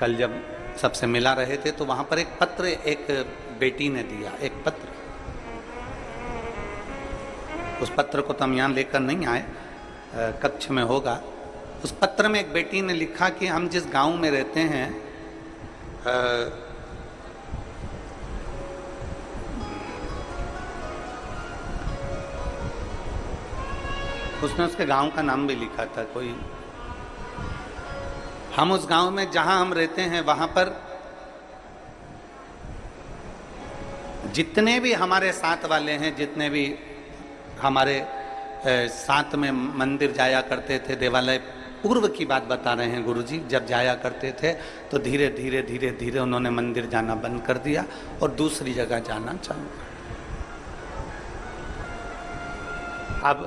कल जब सबसे मिला रहे थे तो वहां पर एक पत्र एक बेटी ने दिया, एक पत्र। उस पत्र को तो हम यहाँ लेकर नहीं आए, कक्ष में होगा। उस पत्र में एक बेटी ने लिखा कि हम जिस गांव में रहते हैं उसने उसके गांव का नाम भी लिखा था कोई। हम उस गांव में जहां हम रहते हैं वहां पर जितने भी हमारे साथ वाले हैं, जितने भी हमारे साथ में मंदिर जाया करते थे, देवालय, पूर्व की बात बता रहे हैं गुरुजी, जब जाया करते थे तो धीरे धीरे धीरे धीरे उन्होंने मंदिर जाना बंद कर दिया और दूसरी जगह जाना चालू कर। अब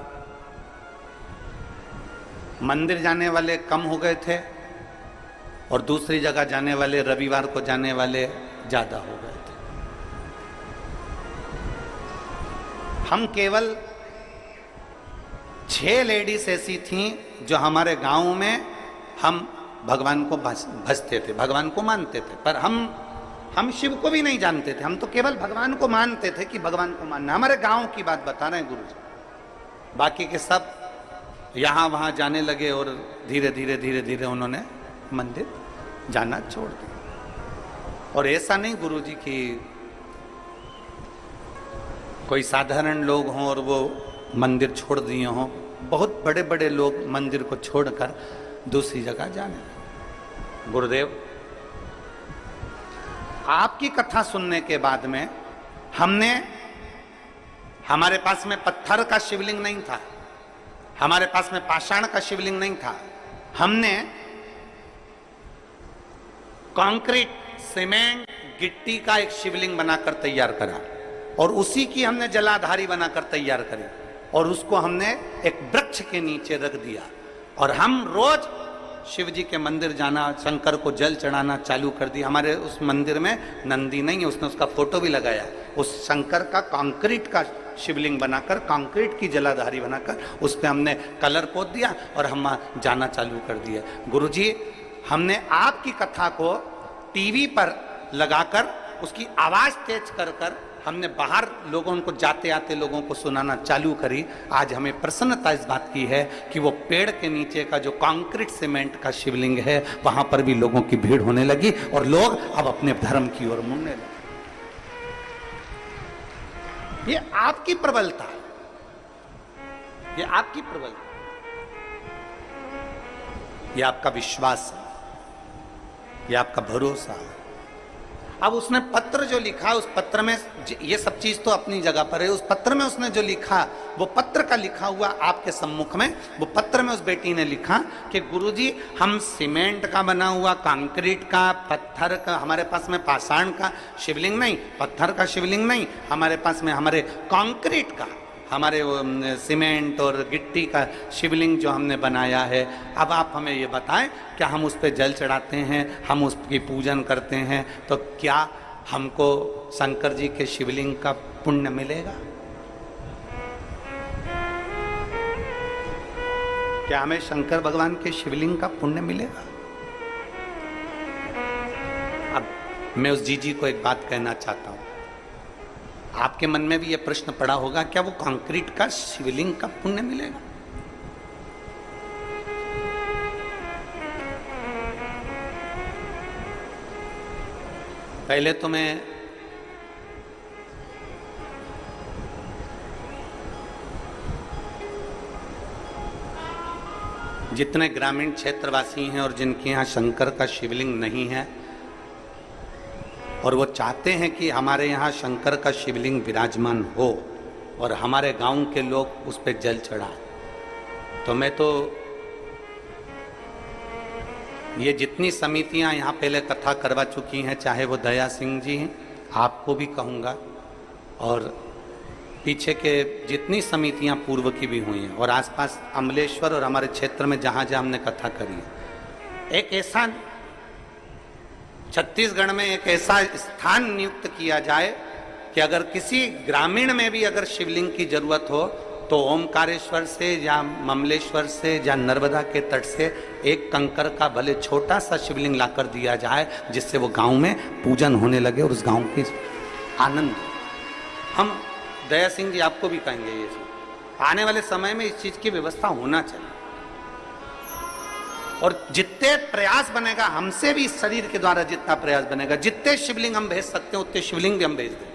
मंदिर जाने वाले कम हो गए थे और दूसरी जगह जाने वाले, रविवार को जाने वाले ज्यादा हो गए थे। हम केवल 6 लेडीज ऐसी थीं जो हमारे गांव में हम भगवान को भजते थे, भगवान को मानते थे, पर हम शिव को भी नहीं जानते थे, हम तो केवल भगवान को मानते थे कि भगवान को मानना। हमारे गांव की बात बता रहे हैं गुरु जी। बाकी के सब यहां वहां जाने लगे और धीरे धीरे धीरे धीरे उन्होंने मंदिर जाना छोड़ दिया। और ऐसा नहीं गुरु जी कि कोई साधारण लोग हों और वो मंदिर छोड़ दिए हों, बहुत बड़े बड़े लोग मंदिर को छोड़कर दूसरी जगह जाने लगे। गुरुदेव, आपकी कथा सुनने के बाद में हमारे पास में पत्थर का शिवलिंग नहीं था, हमारे पास में पाषाण का शिवलिंग नहीं था, हमने कंक्रीट, सीमेंट, गिट्टी का एक शिवलिंग बनाकर तैयार करा और उसी की हमने जलाधारी बनाकर तैयार करी और उसको हमने एक वृक्ष के नीचे रख दिया और हम रोज शिव जी के मंदिर जाना, शंकर को जल चढ़ाना चालू कर दिया। हमारे उस मंदिर में नंदी नहीं है, उसने उसका फोटो भी लगाया। उस शंकर का कंक्रीट का शिवलिंग बनाकर, कंक्रीट की जलाधारी बनाकर उस पर हमने कलर पोत दिया और हम जाना चालू कर दिया। गुरुजी, हमने आपकी कथा को टीवी पर लगाकर उसकी आवाज तेज कर हमने बाहर लोगों को, जाते आते लोगों को सुनाना चालू करी। आज हमें प्रसन्नता इस बात की है कि वो पेड़ के नीचे का जो कंक्रीट सीमेंट का शिवलिंग है वहां पर भी लोगों की भीड़ होने लगी और लोग अब अपने धर्म की ओर मुड़ने लगे। ये आपकी प्रबलता है, ये आपकी प्रबलता, ये आपका विश्वास है, ये आपका भरोसा है। अब उसने पत्र जो लिखा, उस पत्र में ये सब चीज तो अपनी जगह पर है, उस पत्र में उसने जो लिखा, वो पत्र का लिखा हुआ आपके सम्मुख में, वो पत्र में उस बेटी ने लिखा कि गुरुजी, हम सीमेंट का बना हुआ, कंक्रीट का, पत्थर का, हमारे पास में पाषाण का शिवलिंग नहीं, पत्थर का शिवलिंग नहीं, हमारे पास में हमारे कंक्रीट का, हमारे सीमेंट और गिट्टी का शिवलिंग जो हमने बनाया है। अब आप हमें ये बताएं, क्या हम उस पर जल चढ़ाते हैं, हम उसकी पूजन करते हैं, तो क्या हमको शंकर जी के शिवलिंग का पुण्य मिलेगा? क्या हमें शंकर भगवान के शिवलिंग का पुण्य मिलेगा? अब मैं उस जीजी को एक बात कहना चाहता हूं, आपके मन में भी यह प्रश्न पड़ा होगा, क्या वो कंक्रीट का शिवलिंग का पुण्य मिलेगा? पहले तो मैं जितने ग्रामीण क्षेत्रवासी हैं और जिनके यहाँ शंकर का शिवलिंग नहीं है और वो चाहते हैं कि हमारे यहाँ शंकर का शिवलिंग विराजमान हो और हमारे गांव के लोग उस पर जल चढ़ाएं, तो मैं तो ये जितनी समितियां यहाँ पहले कथा करवा चुकी हैं, चाहे वो दया सिंह जी हैं, आपको भी कहूँगा, और पीछे के जितनी समितियां पूर्व की भी हुई हैं और आसपास अमलेश्वर और हमारे क्षेत्र में जहाँ जहाँ हमने कथा करी है, एक ऐसा छत्तीसगढ़ में एक ऐसा स्थान नियुक्त किया जाए कि अगर किसी ग्रामीण में भी अगर शिवलिंग की जरूरत हो तो ओमकारेश्वर से या ममलेश्वर से या नर्मदा के तट से एक कंकर का भले छोटा सा शिवलिंग लाकर दिया जाए, जिससे वो गांव में पूजन होने लगे और उस गांव की आनंद। हम दया सिंह जी आपको भी कहेंगे, ये आने वाले समय में इस चीज की व्यवस्था होना चाहिए। और जितने प्रयास बनेगा हमसे भी, इस शरीर के द्वारा जितना प्रयास बनेगा, जितने शिवलिंग हम भेज सकते हैं उतने शिवलिंग भी हम भेज देंगे।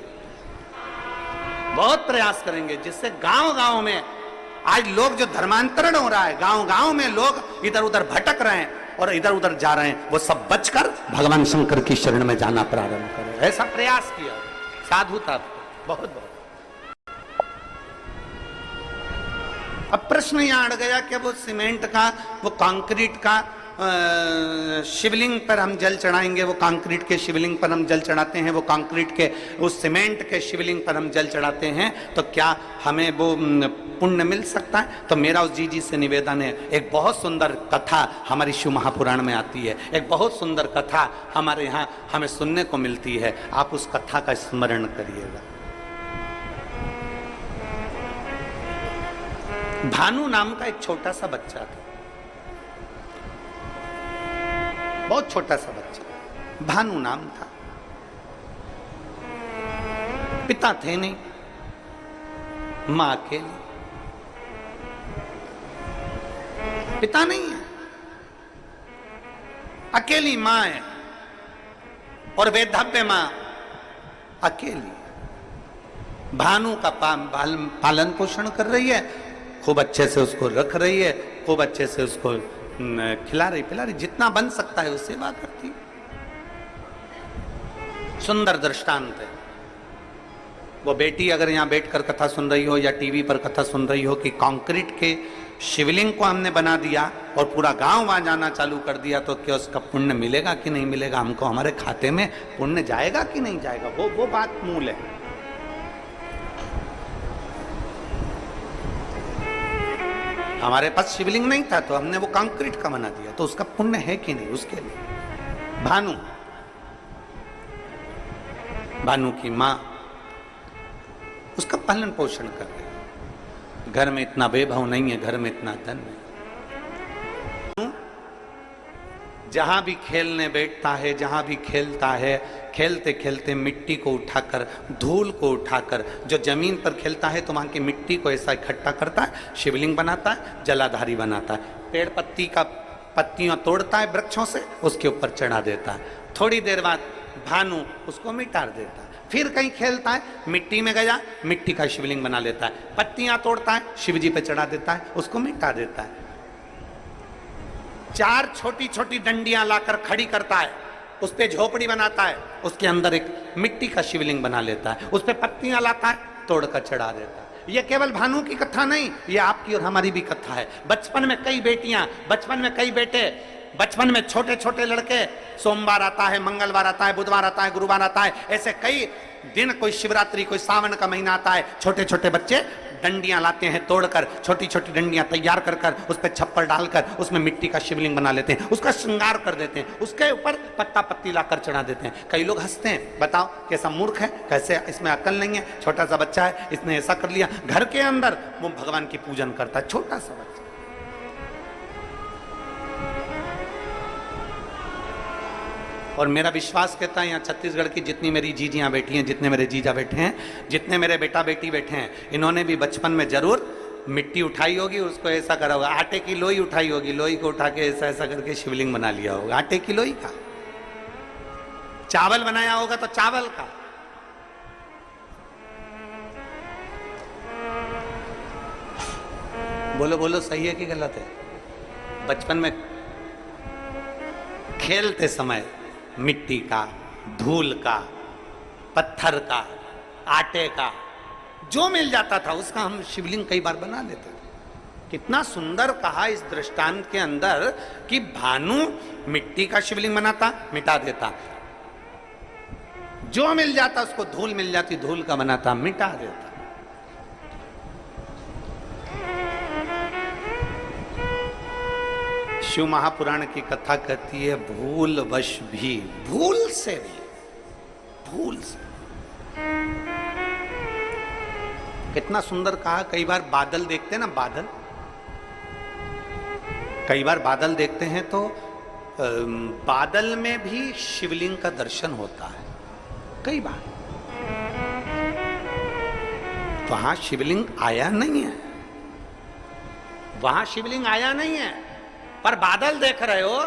बहुत प्रयास करेंगे जिससे गांव गांव में आज लोग जो धर्मांतरण हो रहा है, गांव गांव में लोग इधर उधर भटक रहे हैं और इधर उधर जा रहे हैं, वो सब बचकर भगवान शंकर की शरण में जाना प्रारंभ करें। ऐसा प्रयास किया साधुता, बहुत बहुत। अब प्रश्न यहां अड़ गया कि वो सीमेंट का, वो कंक्रीट का शिवलिंग पर हम जल चढ़ाएंगे, वो कंक्रीट के शिवलिंग पर हम जल चढ़ाते हैं, वो कंक्रीट के उस सीमेंट के शिवलिंग पर हम जल चढ़ाते हैं, तो क्या हमें वो पुण्य मिल सकता है? तो मेरा उस जी से निवेदन है, एक बहुत सुंदर कथा हमारी शिव महापुराण में आती है, एक बहुत सुंदर कथा हमारे यहाँ हमें सुनने को मिलती है, आप उस कथा का स्मरण करिएगा। भानु नाम का एक छोटा सा बच्चा था, बहुत छोटा सा बच्चा, भानु नाम था। पिता थे नहीं, मां अकेली, पिता नहीं है, अकेली मां है और वेधव्य मां अकेली। भानु का पालन पोषण कर रही है, खूब अच्छे से उसको रख रही है, खूब अच्छे से उसको खिला रही पिला रही, जितना बन सकता है उससे बात करती। सुंदर दृष्टांत है। वो बेटी अगर यहां बैठकर कथा सुन रही हो या टीवी पर कथा सुन रही हो कि कंक्रीट के शिवलिंग को हमने बना दिया और पूरा गांव वहां जाना चालू कर दिया, तो क्या उसका पुण्य मिलेगा कि नहीं मिलेगा? हमको हमारे खाते में पुण्य जाएगा कि नहीं जाएगा? वो बात मूल है। हमारे पास शिवलिंग नहीं था तो हमने वो कंक्रीट का बना दिया, तो उसका पुण्य है कि नहीं? उसके लिए भानु की मां उसका पालन पोषण कर रही। घर में इतना वैभव नहीं है, घर में इतना धन नहीं। जहां भी खेलने बैठता है, जहां भी खेलता है, खेलते खेलते मिट्टी को उठाकर, धूल को उठाकर, जो जमीन पर खेलता है तो वहां की मिट्टी को ऐसा इकट्ठा करता है, शिवलिंग बनाता है, जलाधारी बनाता है। पेड़ पत्ती का पत्तियां तोड़ता है वृक्षों से, उसके ऊपर चढ़ा देता है। थोड़ी देर बाद भानु उसको मिटा देता है। फिर कहीं खेलता है, मिट्टी में गया, मिट्टी का शिवलिंग बना लेता है, पत्तियां तोड़ता है, शिवजी पे चढ़ा देता है, उसको मिटा देता है। 4 छोटी छोटी डंडियां लाकर खड़ी करता है, उस पे झोपड़ी बनाता है, उसके अंदर एक मिट्टी का शिवलिंग बना लेता है, उस पे पत्तियां लाता है, तोड़कर चढ़ा देता है। ये केवल भानु की कथा नहीं, ये आपकी और हमारी भी कथा है। बचपन में कई बेटियां, बचपन में कई बेटे, बचपन में छोटे छोटे लड़के, सोमवार आता है, मंगलवार आता है, बुधवार आता है, गुरुवार आता है, ऐसे कई दिन, कोई शिवरात्रि, कोई सावन का महीना आता है, छोटे छोटे बच्चे डंडियां लाते हैं तोड़कर, छोटी छोटी डंडियां तैयार कर कर उस पर छप्पर डालकर उसमें मिट्टी का शिवलिंग बना लेते हैं, उसका श्रृंगार कर देते हैं, उसके ऊपर पत्ता पत्ती लाकर चढ़ा देते हैं। कई लोग हंसते हैं, बताओ कैसा मूर्ख है, कैसे इसमें अकल नहीं है, छोटा सा बच्चा है, इसने ऐसा कर लिया। घर के अंदर वो भगवान की पूजन करता है, छोटा सा बच्चा। और मेरा विश्वास कहता है यहाँ छत्तीसगढ़ की जितनी मेरी जीजियाँ बैठी हैं, जितने मेरे जीजा बैठे हैं, जितने मेरे बेटा बेटी बैठे हैं, इन्होंने भी बचपन में जरूर मिट्टी उठाई होगी, उसको ऐसा करा होगा, आटे की लोई उठाई होगी, लोई को उठा के ऐसा ऐसा करके शिवलिंग बना लिया होगा, आटे की लोई का। चावल बनाया होगा तो चावल का। बोलो बोलो, सही है कि गलत है? बचपन में खेलते समय मिट्टी का, धूल का, पत्थर का, आटे का, जो मिल जाता था उसका हम शिवलिंग कई बार बना लेते थे। कितना सुंदर कहा इस दृष्टांत के अंदर कि भानु मिट्टी का शिवलिंग बनाता, मिटा देता, जो मिल जाता उसको, धूल मिल जाती धूल का बनाता, मिटा देता। शिव महापुराण की कथा कहती है, भूल वश भी, भूल से भी, भूल से कितना सुंदर कहा। कई बार बादल देखते हैं ना, बादल, कई बार बादल देखते हैं तो बादल में भी शिवलिंग का दर्शन होता है कई बार। वहां शिवलिंग आया नहीं है, वहां शिवलिंग आया नहीं है, पर बादल देख रहे हो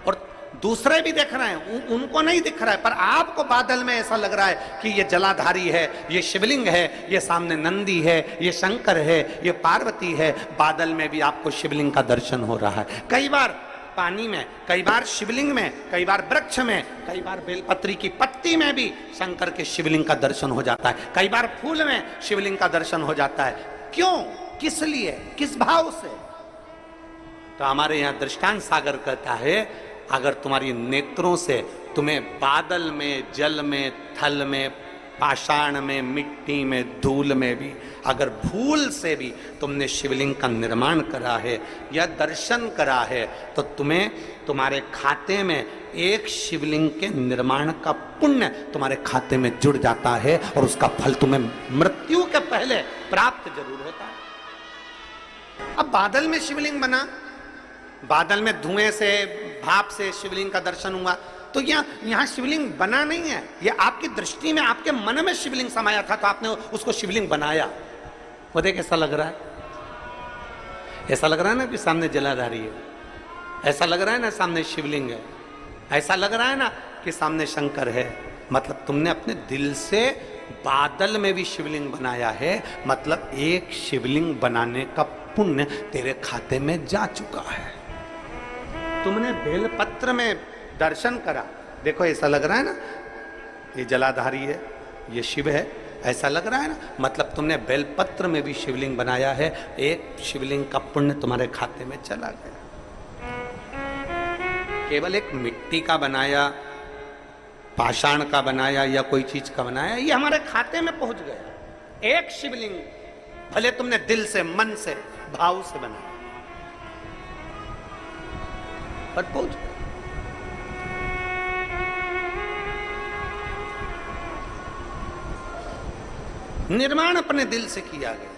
और दूसरे भी देख रहे हैं, उनको नहीं दिख रहा है, पर आपको बादल में ऐसा लग रहा है कि ये जलाधारी है, ये शिवलिंग है, ये सामने नंदी है, ये शंकर है, ये पार्वती है। बादल में भी आपको शिवलिंग का दर्शन हो रहा है। कई बार पानी में, कई बार शिवलिंग में, कई बार वृक्ष में, कई बार बेलपत्री की पत्ती में भी शंकर के शिवलिंग का दर्शन हो जाता है। कई बार फूल में शिवलिंग का दर्शन हो जाता है। क्यों, किस लिए, किस भाव से? तो हमारे यहां दृष्टांत सागर कहता है, अगर तुम्हारी नेत्रों से तुम्हें बादल में, जल में, थल में, पाषाण में, मिट्टी में, धूल में भी अगर भूल से भी तुमने शिवलिंग का निर्माण करा है या दर्शन करा है, तो तुम्हें तुम्हारे खाते में एक शिवलिंग के निर्माण का पुण्य तुम्हारे खाते में जुड़ जाता है और उसका फल तुम्हें मृत्यु के पहले प्राप्त जरूर होता है। अब बादल में शिवलिंग बना, बादल में धुएं से, भाप से शिवलिंग का दर्शन हुआ, तो यहां शिवलिंग बना नहीं है, ये आपकी दृष्टि में, आपके मन में शिवलिंग समाया था, तो आपने उसको शिवलिंग बनाया। वो देख ऐसा लग रहा है, ऐसा लग रहा है ना कि सामने जलाधारी है, ऐसा लग रहा है ना सामने शिवलिंग है, ऐसा लग रहा है ना कि सामने शंकर है। मतलब तुमने अपने दिल से बादल में भी शिवलिंग बनाया है, मतलब एक शिवलिंग बनाने का पुण्य तेरे खाते में जा चुका है। तुमने बेलपत्र में दर्शन करा, देखो ऐसा लग रहा है ना ये जलाधारी है, ये शिव है, ऐसा लग रहा है ना, मतलब तुमने बेलपत्र में भी शिवलिंग बनाया है, एक शिवलिंग का पुण्य तुम्हारे खाते में चला गया। केवल एक मिट्टी का बनाया, पाषाण का बनाया या कोई चीज का बनाया, ये हमारे खाते में पहुंच गया। एक शिवलिंग भले तुमने दिल से, मन से, भाव से बनाया, पर पहुंच गया। निर्माण अपने दिल से किया गया।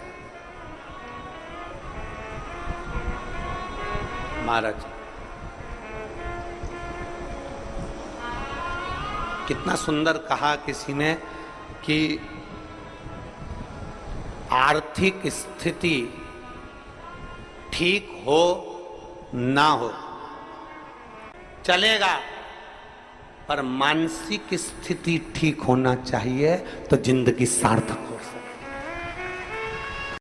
महाराज कितना सुंदर कहा किसी ने कि आर्थिक स्थिति ठीक हो ना हो चलेगा, पर मानसिक स्थिति ठीक होना चाहिए तो जिंदगी सार्थक हो सकती है।